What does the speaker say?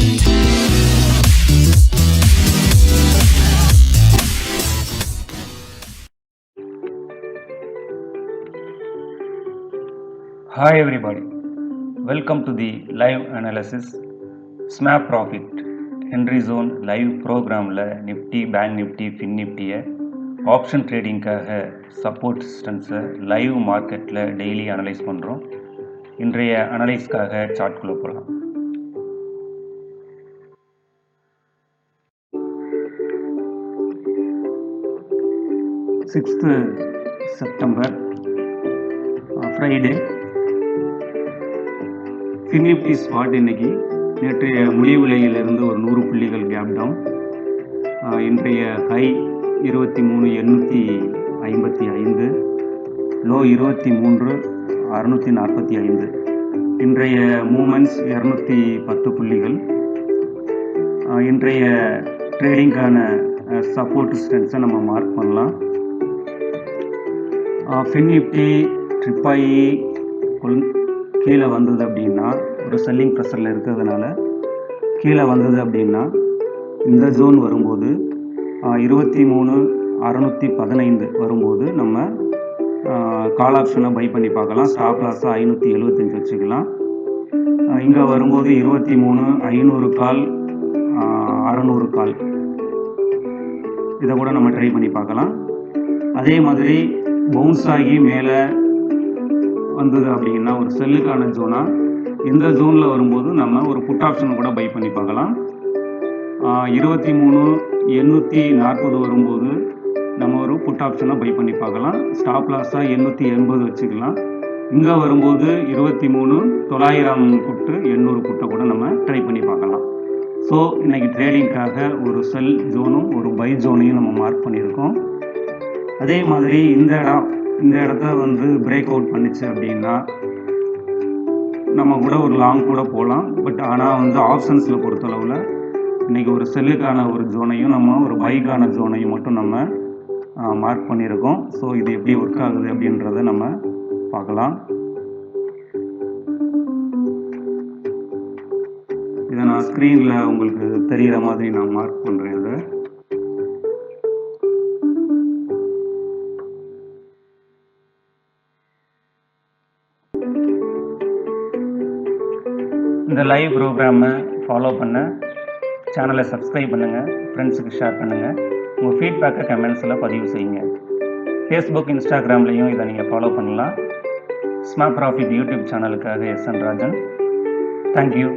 Hi everybody, welcome to the live analysis SMAP Profit Henry Zone live programல Nifty bank Nifty fin நிஃப்டியை option ட்ரேடிங்காக support ரெசிஸ்டன்ஸை live மார்க்கெட்டில் daily analyse பண்ணுறோம். இன்றைய அனலைஸ்க்காக சார்ட்குள்ளே போகலாம். September Friday fin Nifty spot இன்னைக்கு நேற்றைய முடிவு விலையிலிருந்து ஒரு 100 புள்ளிகள் கேப் டவுன். இன்றைய ஹை 23,855, லோ 23,645. இன்றைய மூமெண்ட்ஸ் 210 புள்ளிகள். இன்றைய ட்ரேடிங்கான சப்போர்ட் ரெசிஸ்டன்ஸை நம்ம மார்க் பண்ணலாம். ஃபின் நிஃப்டி ட்ரிப்பாகி கீழே வந்தது அப்படின்னா, ஒரு செல்லிங் ப்ரெஷரில் இருக்கிறதுனால கீழே வந்தது அப்படின்னா இந்த ஜோன் வரும்போது 23,615 வரும்போது நம்ம கால் ஆப்ஷனை பை பண்ணி பார்க்கலாம். ஸ்டாப் லாஸாக 575 வச்சுக்கலாம். இங்கே வரும்போது 23,500 கால், 600 கால், இதை கூட நம்ம ட்ரை பண்ணி பார்க்கலாம். அதே மாதிரி பவுன்ஸ் ஆகி மேலே வந்தது அப்படின்னா ஒரு செல்லுக்கான ஜோனாக இந்த ஜோனில் வரும்போது நம்ம ஒரு புட் ஆப்ஷனை கூட பை பண்ணி பார்க்கலாம். 23,840 வரும்போது நம்ம ஒரு புட் ஆப்ஷனை பை பண்ணி பார்க்கலாம். ஸ்டாப் லாஸாக 880 வச்சுக்கலாம். இங்கே வரும்போது 23,900 புட்டு, 800 புட்டை கூட நம்ம ட்ரை பண்ணி பார்க்கலாம். ஸோ இன்றைக்கி ட்ரேடிங்காக ஒரு செல் ஜோனும் ஒரு பை ஜோனையும் நம்ம மார்க் பண்ணியிருக்கோம். அதே மாதிரி இந்த இடத்த பிரேக் அவுட் பண்ணிச்சு அப்படின்னா நம்ம கூட ஒரு லாங் கூட போகலாம். பட் ஆனால் ஆப்ஷன்ஸில் பொறுத்தளவில் இன்றைக்கி ஒரு செல்லுக்கான ஒரு ஜோனையும் நம்ம ஒரு பைக்கான ஜோனையும் மட்டும் நம்ம மார்க் பண்ணியிருக்கோம். ஸோ இது எப்படி ஒர்க் ஆகுது அப்படின்றத நம்ம பார்க்கலாம். இதை நான் ஸ்க்ரீனில் உங்களுக்கு தெரிகிற மாதிரி நான் மார்க் பண்ணுறேன். இதை இந்த லைவ் ப்ரோக்ராமை ஃபாலோ பண்ண சேனலை சப்ஸ்கிரைப் பண்ணுங்கள், ஃப்ரெண்ட்ஸுக்கு ஷேர் பண்ணுங்கள், உங்கள் ஃபீட்பேக்கை கமெண்ட்ஸில் பதிவு செய்யுங்க. ஃபேஸ்புக், இன்ஸ்டாகிராம்லேயும் இதை நீங்கள் ஃபாலோ பண்ணலாம். ஸ்மாப் ப்ராஃபிட் யூடியூப் சேனலுக்காக SN ராஜன். தேங்க்யூ.